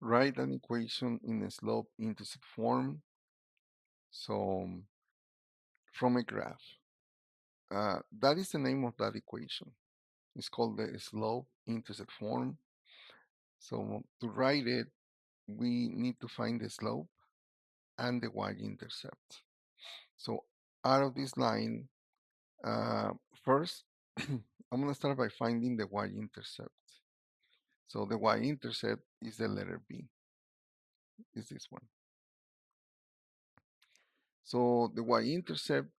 write an equation in a slope-intercept form. So from a graph, that is the name of that equation. It's called the slope-intercept form. So to write it, we need to find the slope and the y-intercept. So out of this line, uh, first, I'm going to start by finding the y-intercept. So the y-intercept is the letter B, is this one. So the y-intercept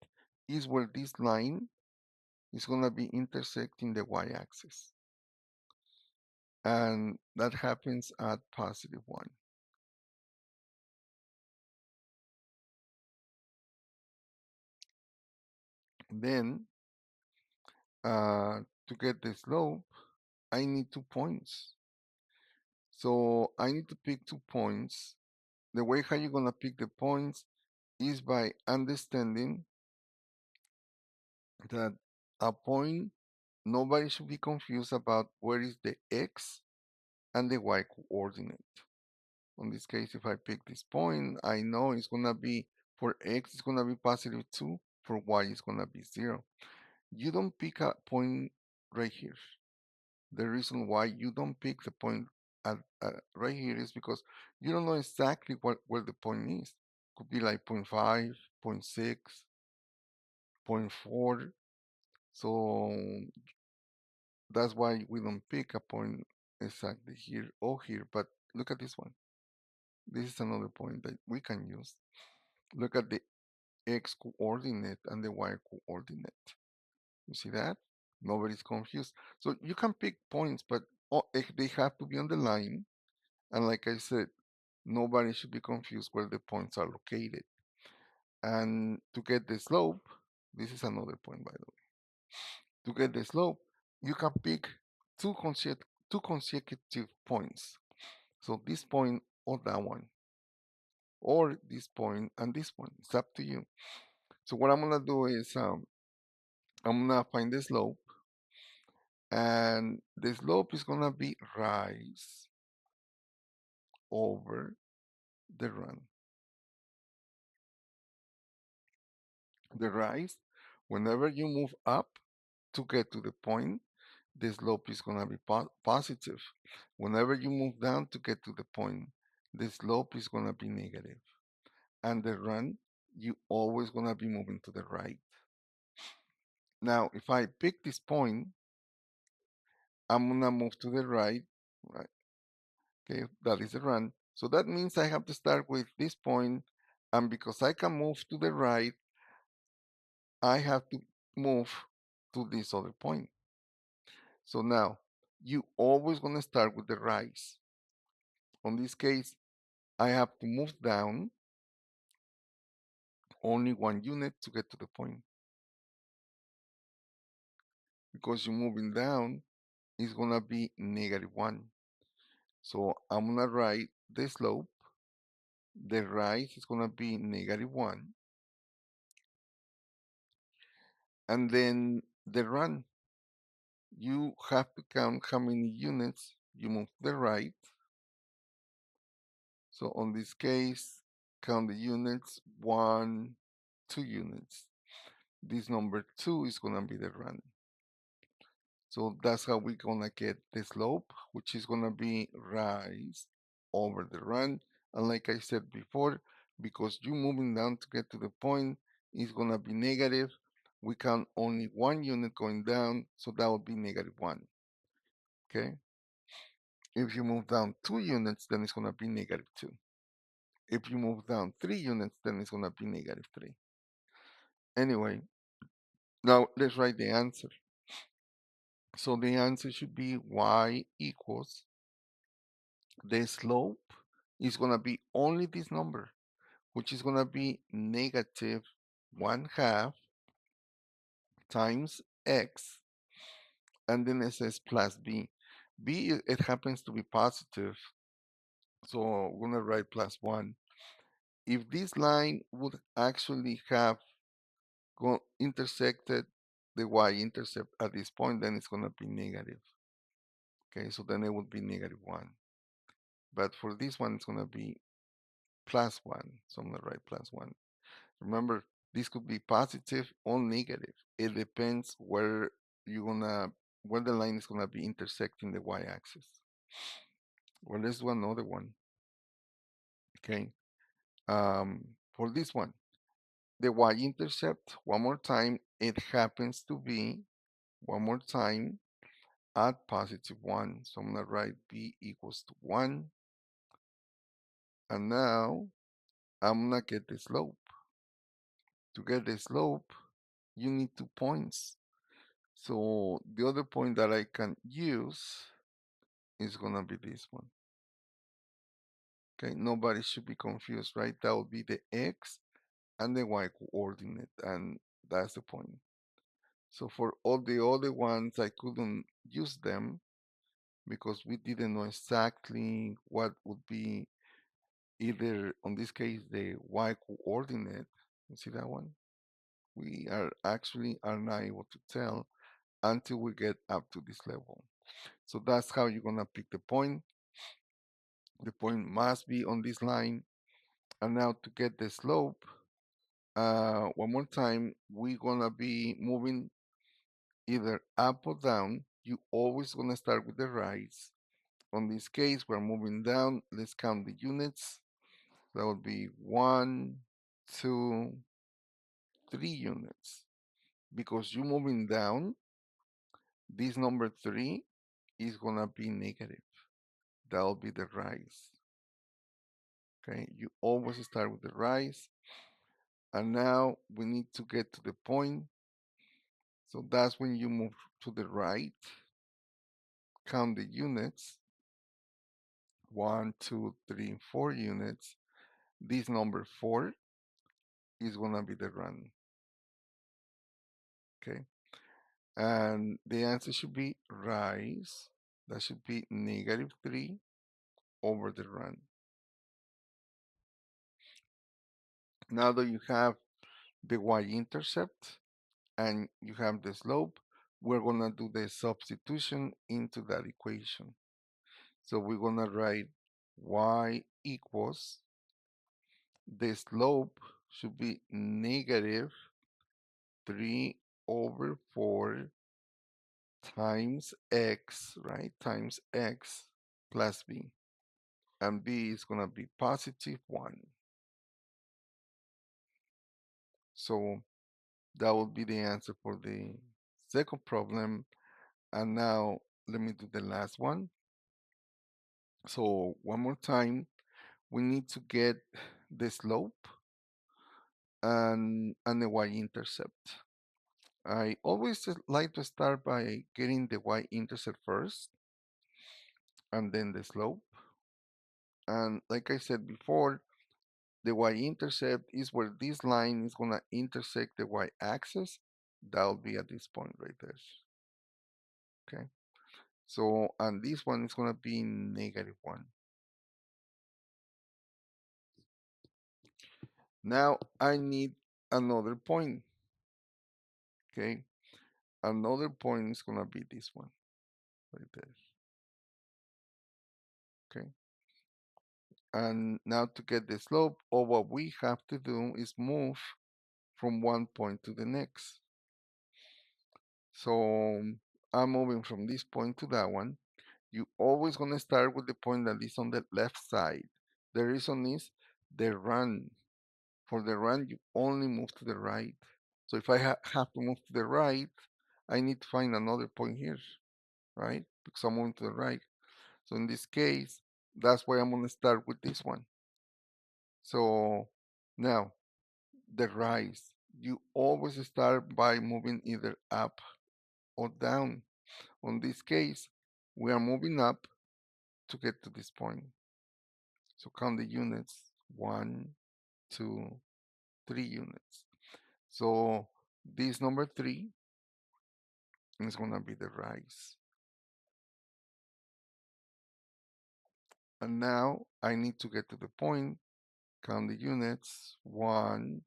is where this line is going to be intersecting the y-axis. And that happens at +1. Then, to get the slope, I need 2 points. So I need to pick 2 points. The way how you're going to pick the points is by understanding that a point, nobody should be confused about where is the x and the y coordinate. In this case, if I pick this point, I know it's going to be, for x, it's going to be +2, for y, it's going to be 0. You don't pick a point right here. The reason why you don't pick the point right here is because you don't know exactly where the point is. Could be like 0.5, 0.6, 0.4. So that's why we don't pick a point exactly here or here. But look at this one. This is another point that we can use. Look at the x coordinate and the y coordinate. You see that? Nobody's confused. So you can pick points, but they have to be on the line. And like I said, nobody should be confused where the points are located. And to get the slope, this is another point, by the way. To get the slope, you can pick two consecutive points. So this point or that one, or this point and this one. It's up to you. So what I'm gonna do is I'm gonna find the slope, and the slope is gonna be rise over the run. The rise, whenever you move up to get to the point, the slope is gonna be positive. Whenever you move down to get to the point, the slope is gonna be negative. And the run, you always gonna be moving to the right. Now, if I pick this point, I'm gonna move to the right, right? Okay, that is the run. So that means I have to start with this point, and because I can move to the right, I have to move to this other point. So now, you always gonna start with the rise. On this case, I have to move down only 1 unit to get to the point. Because you're moving down, it's gonna be -1. So I'm gonna write the slope. The rise is gonna be -1. And then the run, you have to count how many units you move to the right. So on this case, count the units, 1, 2 units. This number 2 is gonna be the run. So that's how we're gonna get the slope, which is gonna be rise over the run. And like I said before, because you're moving down to get to the point, it's gonna be negative. We count only 1 unit going down, so that would be -1. Okay. If you move down 2 units, then it's gonna be -2. If you move down 3 units, then it's gonna be -3. Anyway, now let's write the answer. So the answer should be y equals, the slope is going to be only this number, which is going to be -1/2 times x, and then it says plus b. B, it happens to be positive, so we're going to write +1. If this line would actually have intersected the y-intercept at this point, then it's going to be negative. Okay, so then it would be -1. But for this one, it's gonna be plus one. So I'm gonna write plus one. Remember, this could be positive or negative. It depends where you're gonna where the line is gonna be intersecting the y-axis. Well, let's do another one. Okay. For this one, the y-intercept, one more time, it happens to be one more time at positive one. So I'm gonna write b equals to 1. And now I'm gonna get the slope. To get the slope, you need 2 points. So the other point that I can use is gonna be this one. Okay, nobody should be confused, right? That will be the x and the y coordinate, and that's the point. So for all the other ones, I couldn't use them because we didn't know exactly what would be either, on this case, the y coordinate. You see that one? We are actually are not able to tell until we get up to this level. So that's how you're gonna pick the point. The point must be on this line. And now to get the slope, one more time, we're gonna be moving either up or down. You always gonna start with the right. On this case, we're moving down. Let's count the units. That would be 1, 2, 3 units. Because you're moving down, this number 3 is gonna be negative. That'll be the rise. Okay, you always start with the rise. And now we need to get to the point. So that's when you move to the right, count the units, 1, 2, 3, 4 units. This number 4 is gonna be the run. Okay, and the answer should be rise. That should be -3 over the run. Now that you have the y-intercept and you have the slope, we're gonna do the substitution into that equation. So we're gonna write y equals, the slope should be -3 over 4 times x, right? Times x plus b. And b is gonna be +1. So that would be the answer for the second problem. And now let me do the last one. So one more time, we need to get the slope and the y-intercept. I always like to start by getting the y-intercept first and then the slope. And like I said before, the y-intercept is where this line is gonna intersect the y-axis. That'll be at this point right there. Okay. So, and this one is gonna be -1. Now I need another point. Okay. Another point is gonna be this one right there. Okay. And now to get the slope, all what we have to do is move from one point to the next. So I'm moving from this point to that one. You always gonna start with the point that is on the left side. The reason is the run. For the run, you only move to the right. So if I have to move to the right, I need to find another point here, right? Because I'm moving to the right. So in this case, that's why I'm gonna start with this one. So now the rise. You always start by moving either up or down. On this case, we are moving up to get to this point. So count the units, 1, 2, 3 units. So this number 3 is gonna be the rise. And now I need to get to the point, count the units, 1,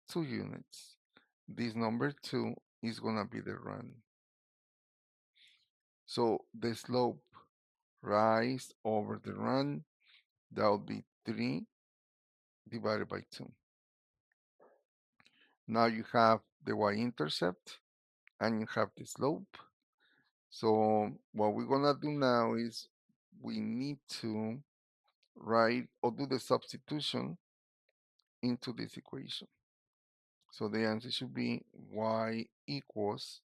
2 units. This number 2 is gonna be the run. So the slope rise over the run That would be 3 divided by 2. Now you have the y-intercept and you have the slope. So what we're gonna do now is we need to write or do the substitution into this equation. So the answer should be y equals,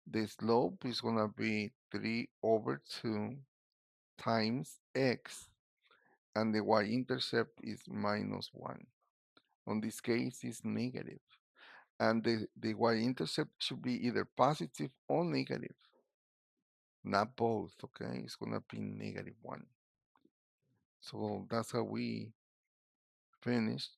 the slope is gonna be 3 over 2 times x, and the y-intercept is -1. On this case, it's negative. And the y-intercept should be either positive or negative, not both, okay? It's gonna be -1. So that's how we finished